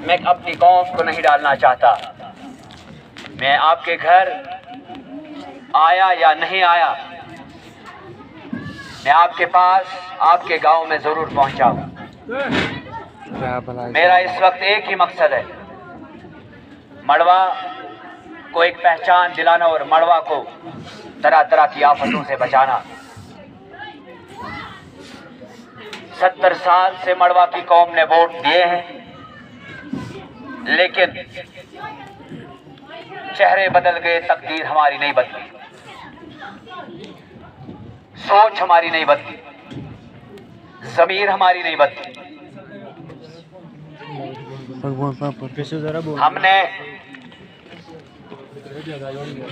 میں اپنی قوم کو نہیں ڈالنا چاہتا. میں آپ کے گھر آیا یا نہیں آیا, میں آپ کے پاس آپ کے گاؤں میں ضرور پہنچا ہوں. میرا اس وقت ایک ہی مقصد ہے, مڑوا کو ایک پہچان دلانا اور مڑوا کو طرح طرح کی آفتوں سے بچانا. 70 سال سے مڑوا کی قوم نے ووٹ دیے ہیں, لیکن چہرے بدل گئے, تقدیر ہماری نہیں بدلی, سوچ ہماری نہیں بدلی, ضمیر ہماری نہیں بدلی. ہم نے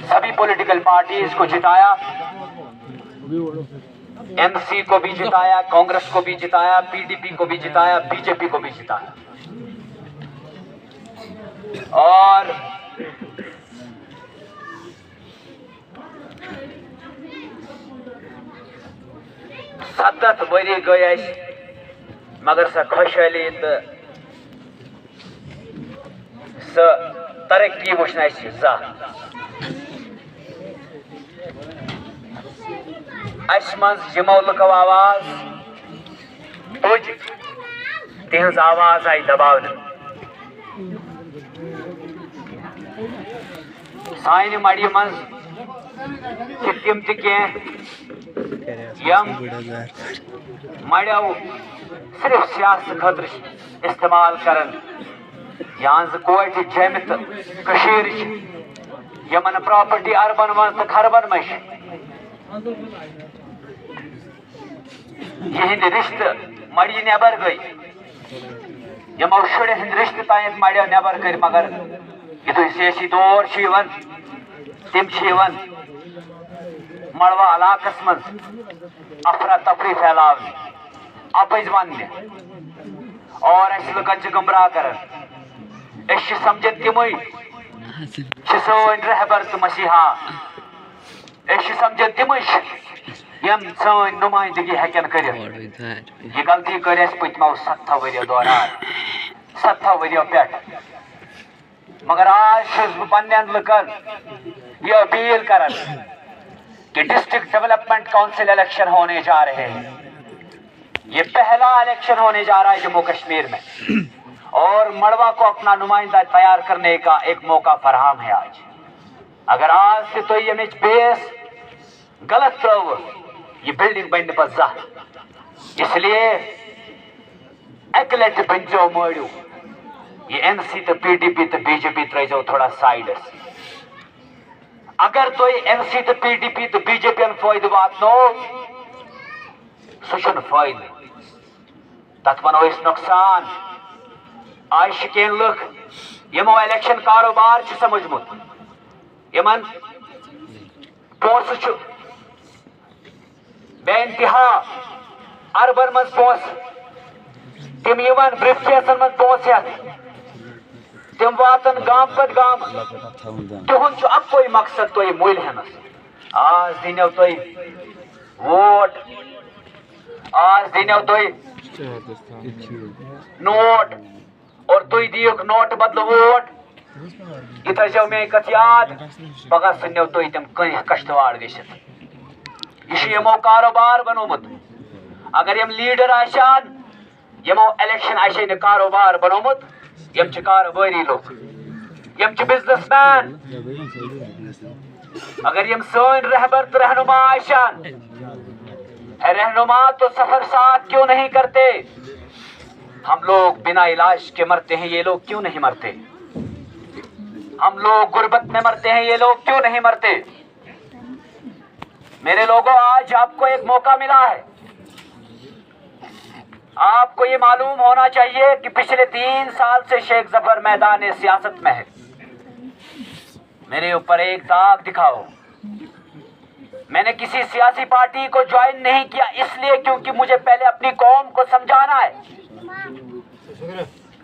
سبھی پولیٹیکل پارٹیز کو جتایا, این سی کو بھی جتایا, کانگریس کو بھی جتایا, پی ڈی پی کو بھی جتایا, بی جے پی کو بھی جتایا, اور سدت وری گئی مگر سا خوشحالی تو سہ ترقی وچھن اَسہِ زانٛہہ. اَسہِ منٛز یِمو لُکو آواز تُج, تِہنٛز آواز آیہِ دباونہٕ. سانہِ مڑِ منٛز چھِ تِم تہِ کینٛہہ یِم مڑیو صرف سیاست خٲطرٕ چھِ استعمال کران, یہاں کوٹہِ جیمہِ تہٕ کٔشیٖرِ چھِ یمن پراپرٹی اربن منٛز تہٕ خربن منٛز چھِ. یہندِ رشتہٕ مڑی نٮ۪بر گٔے, یمو شُرٮ۪ن ہٕنٛدۍ رشتہٕ تانٮ۪تھ مڑیو نٮ۪بر کٔرۍ, مگر یِتھُے سیٲسی دور چھُ یِوان تِم چھِ یِوان مڑوا علاقس منٛز افراتفری پھیلاونہِ, اپٕز وننہِ, اور اَسہِ لُکن چھِ گمراہ کران. أسۍ چھِ سمجھان تِمٕے چھِ سٲنۍ رہبر تہٕ مسیحا, أسۍ چھِ سمجھان تِمٕے چھِ یِم سٲنۍ نُمٲیندگی ہیٚکن کٔرِتھ. یہِ غلطی کٔر اَسہِ پٔتمیو 70 ؤرۍیو دوران, 70 ؤرۍیو پٮ۪ٹھ. مگر آز چھُس بہٕ پننٮ۪ن لُکن یہ اپیل کران کہ ڈسٹرکٹ ڈیولپمنٹ کاؤنسل الیکشن ہونے جا رہے ہیں. یہ پہلا الیکشن ہونے جا رہا ہے جموں کشمیر میں, اور مڑوا کو اپنا نمائندہ تیار کرنے کا ایک موقع فراہم ہے آج. اگر آج سے تو یمچ بیس غلط ترو, یہ بلڈنگ بنہ پہ زانٛہہ. اس لیے اکہ لٹہِ بنزو مٲڑِو, یہ این سی تو پی ڈی پی تو بی جے پی ترٲیزو تھوڑا سائڈس. اگر تُہۍ این سی تو پی ڈی پی تو بی جے پی ین فٲیدٕ واتنو سُہ چھُنہٕ فٲیدٕ, تتھ ونو أسۍ نۄقصان. آز چھِ کینٛہہ لُکھ یِمو الیکشن کاروبار چھُ سمجھمُت, یمن پونٛسہٕ چھُ بے انتہا اربن منٛز پونٛسہٕ, تِم یِوان برٛیف کیسن منٛز پونٛسہٕ ہٮ۪تھ, تِم واتن گام پتہٕ گامہٕ. تِہُنٛد چھُ اکوے مقصد تُہۍ مٔلۍ ہٮ۪نس. آز دِنو تُہۍ ووٹ, آز دِنو تُہۍ نوٹ, اور تُہۍ دِیِکھ نوٹہٕ بدلہٕ ووٹ. یہِ تھٲیزیو مےٚ کتھ یاد, پگاہ ژھٕنو تُہۍ تِم کٕنۍ کشتواڑ گٔژھِتھ. یہ چھُ یِمو کاروبار بنومُت. اگر یِم لیڈر آسان یِمو الیکشن آسے نہٕ کاروبار بنومُت, یِم چھِ کارٕبٲری لُکھ, یِم چھِ بزنس مین. اگر یِم سٲنۍ رہبر تہٕ رہنما آسان, رہنما تو سفر ساتھ کیوں نہیں کرتے؟ ہم لوگ بنا علاج کے مرتے ہیں, یہ لوگ کیوں نہیں مرتے؟ ہم لوگ غربت میں مرتے ہیں, یہ لوگ کیوں نہیں مرتے؟ میرے لوگوں, آج آپ کو ایک موقع ملا ہے. آپ کو یہ معلوم ہونا چاہیے کہ پچھلے 3 سال سے شیخ ظفر میدان سیاست میں ہے. میرے اوپر ایک داغ دکھاؤ. میں نے کسی سیاسی پارٹی کو جوائن نہیں کیا اس لیے کیونکہ مجھے پہلے اپنی قوم کو سمجھانا ہے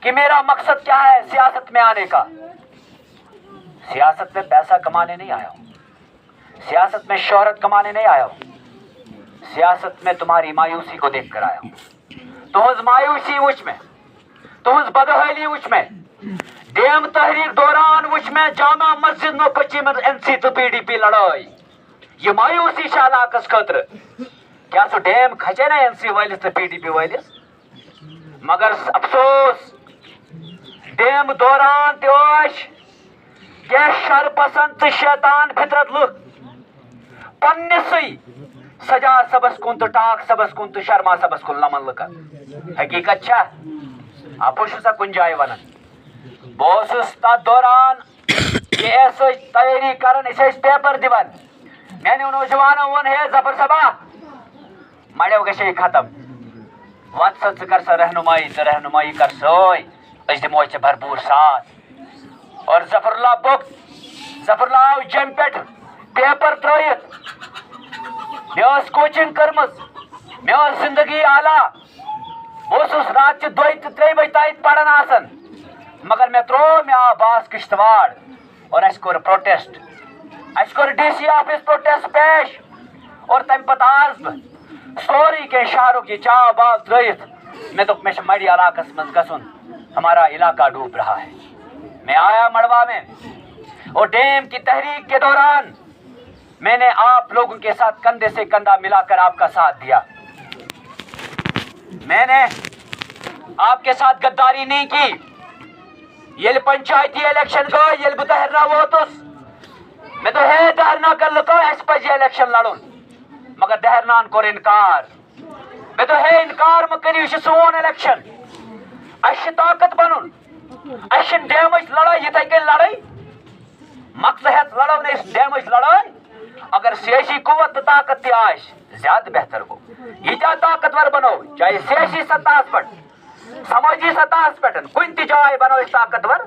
کہ میرا مقصد کیا ہے سیاست میں آنے کا. سیاست میں پیسہ کمانے نہیں آیا ہوں, سیاست میں شہرت کمانے نہیں آیا ہوں, سیاست میں تمہاری مایوسی کو دیکھ کر آیا ہوں. تہذ مایوسی وچ میں तुहज बदहाली वुच में डैम तहरीक दौरान वुच में जामा मस्जिद नो पची में एनसी तो पीडीपी लड़ाई ये मायूसी शालाकस खतर क्या सो डैम खचे ना एनसी वालिस तो पीडीपी वालिस मगर अफसोस डैम दौरान त्योश क्या शर पसंद तो शैतान फितरत लुक पन्नसई सजा सबस कुन तो टाक सबस कुन तो शर्मा सबस कुन लमन लुक हकीकत छा आपुश सा कुन जाय वनन बोसुस ता दौरान ये ऐसे तैयारी करन इसे पेपर दिवन मैंने नौजवानों वन है जफर सबा मड़ो गशे खत्म वत्स कर सा रहनुमाई कर सोय अज दिमो भरपूर साथ और जफरला जम पे पेपर त्रयित मे कोचिंग कर्मस मे जिंदगी आला बस रात 2 तो 3 बजे तक पढ़न आसन मगर मे त्रो मे आ बास किश्तवाड़ और अस कोर प्रोटेस्ट अस कोर डीसी ऑफिस प्रोटेस्ट पेश और तम पत आज सोरी के शहरों की चा बाल त्रयित मे दोप मे मड़ी इलाकस मज गसुन हमारा इलाका डूब रहा है। मैं आया मड़वा में और डैम की तहरीक के दौरान मैंने आप लोगों के साथ कंधे से कंधा मिलाकर आपका साथ दिया। मैंने आपके साथ गद्दारी नहीं की। ये पंचायती इलेक्शन को ये बुतहरना वो तो मैं तो है दहरना कर लो एस पज इलेक्शन लड़ून मगर दहरनान को इनकार मैं तो है इनकार मकनी सोन इलेक्शन अश ताकत बनून अश डैमेज लड़ाई ये के लड़ाई मकसद लड़ो ने इस डैमेज लड़ाई अगर सियासी कुवत ताकत आश ज्यादा बेहतर हो यीजा ताकतवर बनो चाहे सियासी सत्ता पर समाजी सत्ता पर कुन जाए बनो इस ताकतवर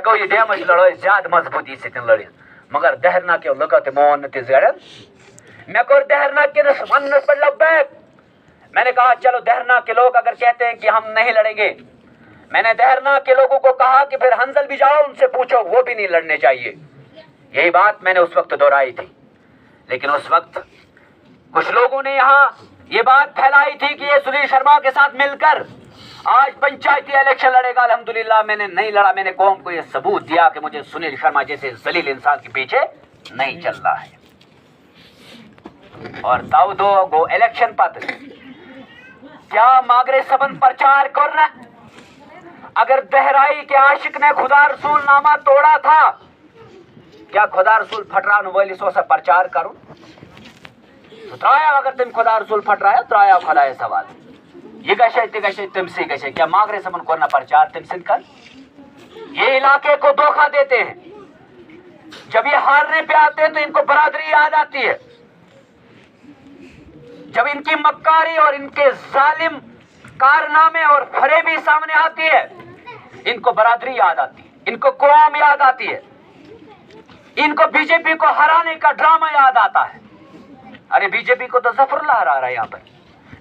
गो ये डैमेज लड़ो ज्यादा मजबूती से लड़ी मगर दहरना के लगत मोहन जड़न मैं को दहरना के मन पर लब्बैक मैंने कहा चलो दहरना के लोग अगर कहते हैं कि हम नहीं लड़ेंगे मैंने दहरना के लोगों को कहा कि फिर हंजल भी जाओ उनसे पूछो वो भी नहीं लड़ने चाहिए। यही बात मैंने उस वक्त दोहराई थी लेकिन उस वक्त कुछ लोगों ने यहाँ ये बात फैलाई थी कि ये सुनील शर्मा के साथ मिलकर आज पंचायती इलेक्शन लड़ेगा। अल्हम्दुलिल्लाह मैंने नहीं लड़ा। मैंने कौम को ये सबूत दिया कि मुझे सुनील शर्मा जैसे जलील इंसान के पीछे नहीं चल रहा है। और तब दो गो इलेक्शन पत्र क्या मागरे सबन प्रचार करना अगर बहराई के आशिक ने खुदा रसूल नामा तोड़ा था क्या खुदा रसूल फटरान वाली सो से प्रचार करूं तो त्राया अगर तुम खुदा रसूल फटराया त्राया खुदा सवाल ये गशे तुम सी गशे क्या मागरे सबन करना प्रचार तुम सिंध कर ये इलाके को धोखा देते हैं। जब ये हारने पे आते हैं तो इनको बरादरी याद आती है। जब इनकी मक्कारी और इनके जालिम कारनामे और फरेबी सामने आती है इनको बरादरी याद आती है, इनको कौम याद आती है, इनको बीजेपी को हराने का ड्रामा याद आता है। अरे बीजेपी को तो जफरुल्लाह हरा रहा है। यहाँ पर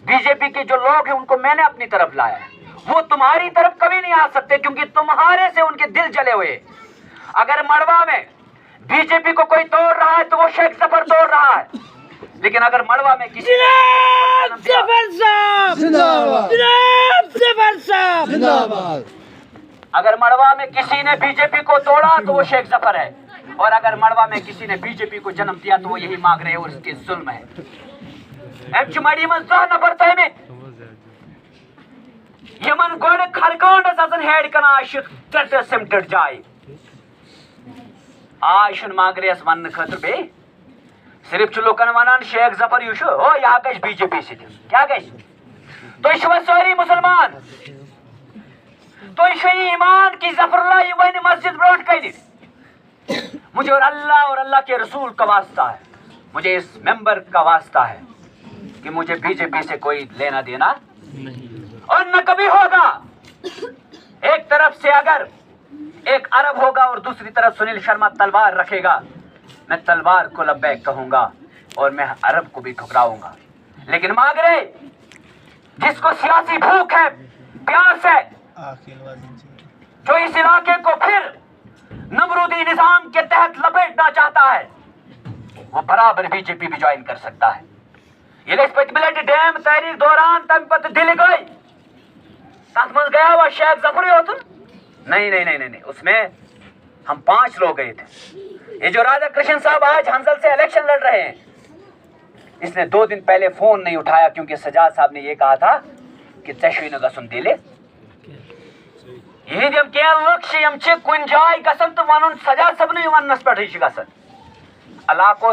बीजेपी के जो लोग हैं उनको मैंने अपनी तरफ लाया है। वो तुम्हारी तरफ कभी नहीं आ सकते क्योंकि तुम्हारे से उनके दिल जले हुए। अगर मड़वा में बीजेपी को कोई तोड़ रहा है तो वो शेख जफर तोड़ रहा है, लेकिन अगर मड़वा में किसी अगर मड़वा में किसी ने बीजेपी को तोड़ा तो वो शेख जफर है, और अगर मड़वा में किसी ने बीजेपी को जन्म दिया तो वो यही मांग रहे हैं और इसके जुल्म है। चुमाड़ी में न पड़ता है यमन गोड़ खरकांडस असन हेड कना आशिक तट सिमटट जाए आशुन मांग रहे वन खतर बे सिर्फ लुकन वन शेख जफर यू हो यह गश बीजेपी से क्या गश तो सारी मुसलमान तो ईमान की जफरुल्लाह वन मस्जिद ब्रोट कर मुझे और अल्लाह के रसूल का वास्ता है, मुझे इस मेंबर का वास्ता है कि मुझे बीजेपी से कोई लेना देना नहीं और न कभी होगा। एक तरफ से अगर एक अरब होगा और दूसरी तरफ सुनील शर्मा तलवार रखेगा, मैं तलवार को लब्बैक कहूंगा और मैं अरब को भी ठुकराऊंगा। लेकिन मागरे जिसको सियासी भूख है, प्यास है, जो इस इलाके को फिर नमरूदी निजाम के तहत लपेटना चाहता है, वो बराबर बीजेपी भी ज्वाइन कर सकता है। ये डैम तहरीक दौरान तम पत दिल गई तथ मज गया हुआ शेख जफर होतुन? नहीं, उसमें हम 5 लोग गए थे। ये जो राधा कृष्ण साहब आज हंसल से इलेक्शन लड़ रहे हैं, इसने 2 दिन पहले फोन नहीं उठाया क्योंकि सजाद साहब ने ये कहा था कि तशवीन गसन दिले यह यम क्या लक्ष्य यम कुन जाय गसन तो वन सजाद सब वन पे गसन अलाको